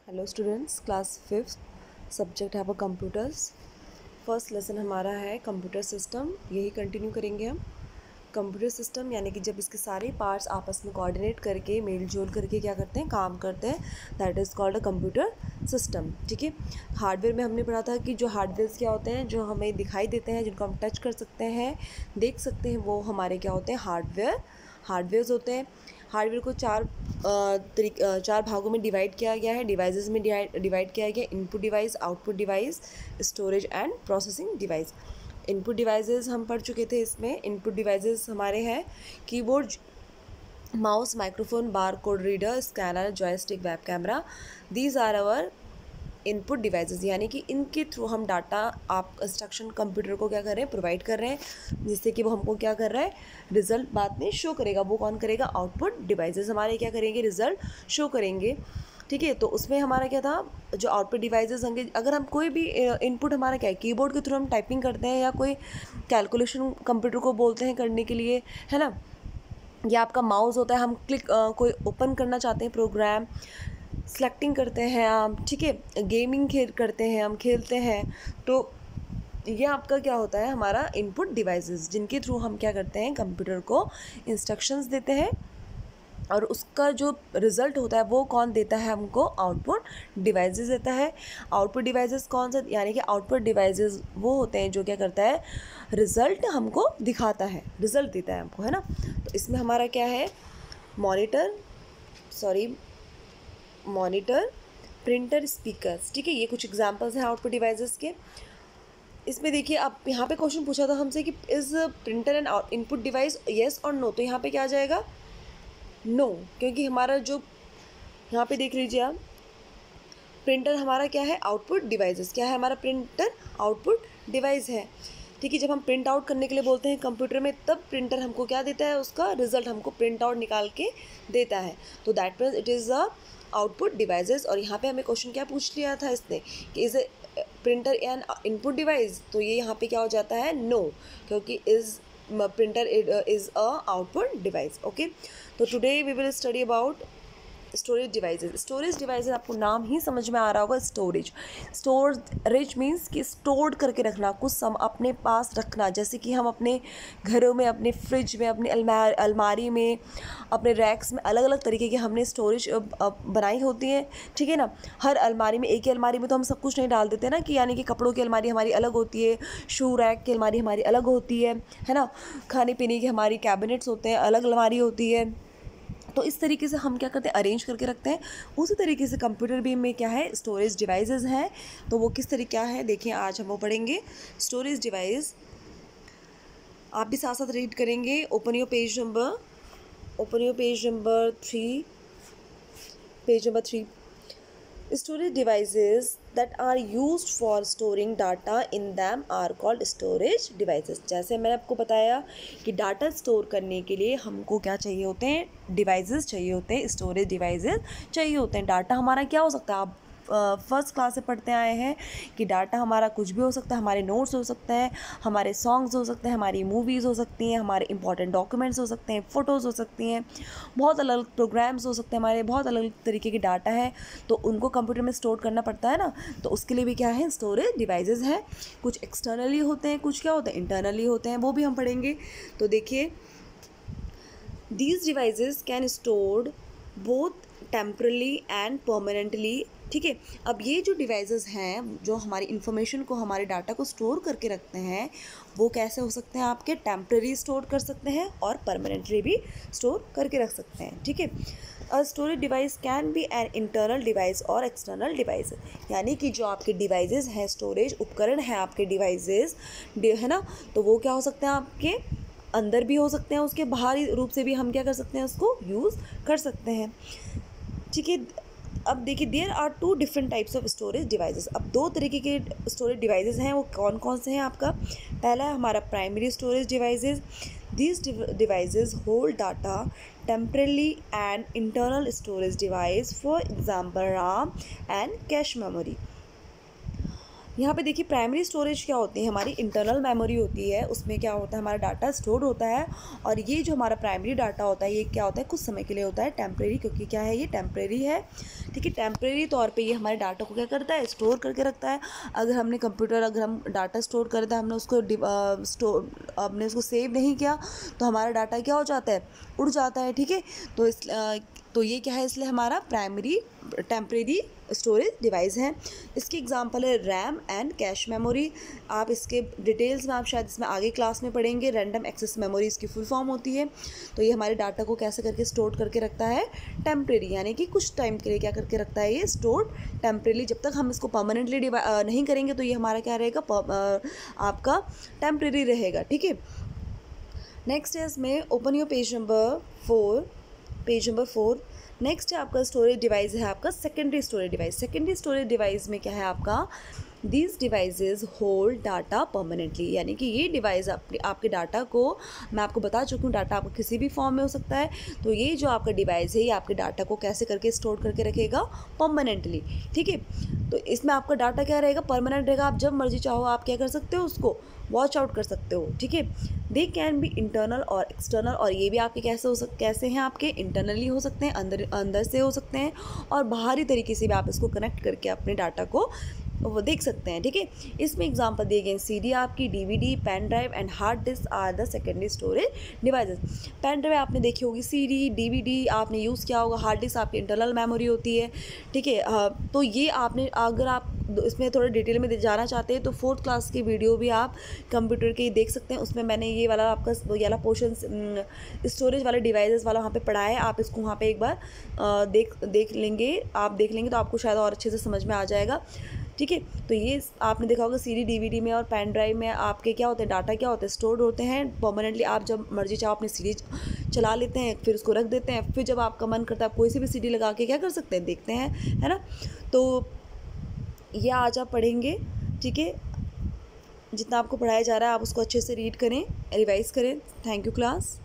Hello students, class fifth, subject है वो computers. First lesson हमारा है कंप्यूटर सिस्टम। यही कंटिन्यू करेंगे हम। कंप्यूटर सिस्टम यानी कि जब इसके सारे पार्ट्स आपस में कोऑर्डिनेट करके मेल जोल करके क्या करते हैं, काम करते हैं, that is called a computer system. ठीक है। हार्डवेयर में हमने पढ़ा था कि जो हार्डवेयर्स क्या होते हैं, जो हमें दिखाई देते हैं, जिनको हम टच कर सकते हैं, देख सकते हैं, वो हमारे क्या होते हैं, हार्डवेयर्स होते हैं। हार्डवेयर को चार भागों में डिवाइड किया गया है, डिवाइसेस में डिवाइड किया गया। Input device, output device, storage and processing device. Input devices हम पढ़ चुके थे। इसमें इनपुट डिवाइसेस हमारे हैं keyboard, mouse, microphone, bar code reader, scanner, joystick, web camera. These are our input devices, यानी कि इनके थ्रू हम डाटा आप इंस्ट्रक्शन कंप्यूटर को क्या कर रहे हैं, प्रोवाइड कर रहे हैं, जिससे कि वो हमको क्या कर रहा है, रिजल्ट बाद में शो करेगा। वो कौन करेगा? आउटपुट डिवाइसेस हमारे क्या करेंगे, रिजल्ट शो करेंगे। ठीक है। तो उसमें हमारा क्या था, जो आउटपुट डिवाइसेस होंगे, अगर हम कोई भी इनपुट हमारा क्या है, कीबोर्ड के थ्रू हम टाइपिंग करते हैं या कोई कैलकुलेशन कंप्यूटर को बोलते हैं करने के लिए, है ना, या आपका माउस होता है, हम कोई ओपन करना चाहते हैं प्रोग्राम, सेलेक्टिंग करते हैं आप, ठीक है, गेमिंग करते हैं, हम खेलते हैं, तो ये आपका क्या होता है, हमारा इनपुट डिवाइसेस, जिनके थ्रू हम क्या करते हैं, कंप्यूटर को इंस्ट्रक्शंस देते हैं, और उसका जो रिज़ल्ट होता है वो कौन देता है हमको, आउटपुट डिवाइसेस देता है। आउटपुट डिवाइसेस कौन सा, यानी कि आउटपुट डिवाइसेस वो होते हैं जो क्या करता है, रिज़ल्ट हमको दिखाता है, रिज़ल्ट देता है हमको, है ना। तो इसमें हमारा क्या है, मॉनिटर, प्रिंटर, स्पीकर्स। ठीक है, ये कुछ एग्जांपल्स हैं आउटपुट डिवाइसेस के। इसमें देखिए, आप यहाँ पे क्वेश्चन पूछा था हमसे कि is printer and input device, yes और नो, तो यहाँ पे क्या आ जाएगा, नो, क्योंकि हमारा जो यहाँ पे देख लीजिए आप, प्रिंटर हमारा क्या है, आउटपुट डिवाइसेस। क्या है हमारा, प्रिंटर आउटपुट डिवाइस है। ठीक है। जब हम प्रिंट आउट करने के लिए बोलते हैं कंप्यूटर में, तब प्रिंटर हमको क्या देता है, उसका रिजल्ट हमको प्रिंट आउट निकाल के देता है। तो that means it is a output devices. और यहाँ पे हमें क्वेश्चन क्या पूछ लिया था इसने, कि is printer N input device, तो ये यहाँ पे क्या हो जाता है, नो, क्योंकि printer is a output device. Okay. तो today we will study about storage devices. आपको नाम ही समझ में आ रहा होगा, स्टोरेज मीन्स कि स्टोर करके रखना, कुछ अपने पास रखना, जैसे कि हम अपने घरों में, अपने फ्रिज में, अपने अलमारी में, अपने रैक्स में अलग अलग तरीके की हमने स्टोरेज बनाई होती है। ठीक है ना। हर अलमारी में, एक ही अलमारी में तो हम सब कुछ नहीं डाल देते ना, कि यानी कि कपड़ों की अलमारी हमारी अलग होती है, शू रैक की अलमारी हमारी अलग होती है ना, खाने पीने की हमारी कैबिनेट्स होते हैं, अलग अलमारी होती है। तो इस तरीके से हम क्या करते हैं, अरेंज करके रखते हैं। उसी तरीके से कंप्यूटर भी में क्या है, स्टोरेज डिवाइसेस हैं। तो वो किस तरीके क्या है, देखिए आज हम वो पढ़ेंगे स्टोरेज डिवाइस। आप भी साथ साथ रीड करेंगे। Open your page number 3। Storage devices that are used for storing data in them are called storage devices। जैसे मैंने आपको बताया कि डाटा स्टोर करने के लिए हमको क्या चाहिए होते हैं, डिवाइसेस चाहिए होते हैं, स्टोरेज डिवाइसेस चाहिए होते हैं। डाटा हमारा क्या हो सकता है, आप फर्स्ट क्लास से पढ़ते आए हैं कि डाटा हमारा कुछ भी हो सकता है, हमारे नोट्स हो सकते हैं, हमारे सॉन्ग्स हो सकते हैं, हमारी मूवीज़ हो सकती हैं, हमारे इंपॉर्टेंट डॉक्यूमेंट्स हो सकते हैं, फ़ोटोज़ हो सकती हैं, बहुत अलग अलग प्रोग्राम्स हो सकते हैं, हमारे बहुत अलग अलग तरीके के डाटा है, तो उनको कंप्यूटर में स्टोर करना पड़ता है ना। तो उसके लिए भी क्या है, स्टोरेज डिवाइसेस हैं। कुछ एक्सटर्नली होते हैं, कुछ क्या होते हैं, इंटरनली होते हैं, वो भी हम पढ़ेंगे। तो देखिए, these devices can stored both temporarily and permanently. ठीक है। अब ये जो डिवाइसेस हैं, जो हमारी इन्फॉर्मेशन को, हमारे डाटा को स्टोर करके रखते हैं, वो कैसे हो सकते हैं, आपके टेम्पररी स्टोर कर सकते हैं और परमानेंटली भी स्टोर करके रख सकते हैं। ठीक है। A storage device can be an internal device और एक्सटर्नल डिवाइस, यानी कि जो आपके डिवाइसेस हैं, स्टोरेज उपकरण हैं आपके डिवाइसेस, है ना, तो वो क्या हो सकते हैं, आपके अंदर भी हो सकते हैं, उसके बाहरी रूप से भी हम क्या कर सकते हैं, उसको यूज़ कर सकते हैं। ठीक है। अब देखिए, there are 2 different types of storage devices. अब 2 तरीके के स्टोरेज डिवाइसेस हैं, वो कौन कौन से हैं आपका। पहला है हमारा primary storage devices. These devices hold data temporarily and internal storage device, for example RAM and cache memory. यहाँ पे देखिए, प्राइमरी स्टोरेज क्या होती है, हमारी इंटरनल मेमोरी होती है, उसमें क्या होता है, हमारा डाटा स्टोर होता है। और ये जो हमारा प्राइमरी डाटा होता है, ये क्या होता है, कुछ समय के लिए होता है, टेम्परेरी, क्योंकि क्या है, ये टेम्परेरी है। ठीक है। टेम्परेरी तौर पे ये हमारे डाटा को क्या करता है, स्टोर करके रखता है। अगर हम डाटा स्टोर करते हैं, हमने उसको सेव नहीं किया तो हमारा डाटा क्या हो जाता है, उड़ जाता है। ठीक है, तो ये क्या है, इसलिए हमारा टेम्परेरी स्टोरेज डिवाइस है। इसकी एग्जांपल है रैम एंड कैश मेमोरी। आप इसके डिटेल्स में आप शायद इसमें आगे क्लास में पढ़ेंगे। रैंडम एक्सेस मेमोरी इसकी फुल फॉर्म होती है। तो ये हमारे डाटा को कैसे करके स्टोर करके रखता है, टेम्परेरी, यानी कि कुछ टाइम के लिए क्या करके रखता है ये, स्टोर टेम्परेरी। जब तक हम इसको परमानेंटली नहीं करेंगे तो ये हमारा क्या रहेगा, आपका टेम्परेरी रहेगा। ठीक है। नेक्स्ट है इसमें, open your page number 4। Next है आपका स्टोरेज डिवाइस है आपका secondary storage device. Secondary storage device में क्या है आपका, these devices hold data permanently, यानी कि ये डिवाइस आपके डाटा को, मैं आपको बता चुकी हूँ डाटा आपको किसी भी फॉर्म में हो सकता है। तो ये जो आपका डिवाइस है ये आपके डाटा को कैसे करके स्टोर करके रखेगा, परमानेंटली। ठीक है, तो इसमें आपका डाटा क्या रहेगा, परमानेंट रहेगा। आप जब मर्जी चाहो आप क्या कर सकते हो, उसको वॉच आउट कर सकते हो। ठीक है, दे कैन बी इंटरनल और एक्सटर्नल, और ये भी आपके कैसे हैं, आपके इंटरनली हो सकते हैं, अंदर से हो सकते हैं, और बाहरी तरीके से भी आप इसको कनेक्ट करके अपने डाटा को वो देख सकते हैं। ठीक है, इसमें एग्जांपल दिए गए, सीडी आपकी, DVD, pen drive and hard disk are the secondary storage devices. Pen drive आपने देखी होगी, सीडी डीवीडी आपने यूज़ किया होगा, हार्ड डिस्क आपकी इंटरनल मेमोरी होती है। ठीक है, तो ये आपने, अगर आप इसमें थोड़ा डिटेल में जाना चाहते हैं तो 4th क्लास की वीडियो भी आप कंप्यूटर की देख सकते हैं। उसमें मैंने ये वाला आपका वाला पोर्शन स्टोरेज वाले डिवाइसेस वाला वहाँ पे पढ़ा है। आप इसको वहाँ पे एक बार देख लेंगे तो आपको शायद और अच्छे से समझ में आ जाएगा। ठीक है, तो ये आपने देखा होगा, सीडी डीवीडी में और पेन ड्राइव में आपके क्या होते हैं, डाटा क्या होते हैं, स्टोर्ड होते हैं परमानेंटली। आप जब मर्जी चाहो अपनी सीडी चला लेते हैं, फिर उसको रख देते हैं, फिर जब आपका मन करता है आप कोई सी भी सीडी लगा के क्या कर सकते हैं, देखते हैं, है ना। तो ये आज आप पढ़ेंगे। ठीक है, जितना आपको पढ़ाया जा रहा है आप उसको अच्छे से रीड करें, रिवाइज करें। Thank you class.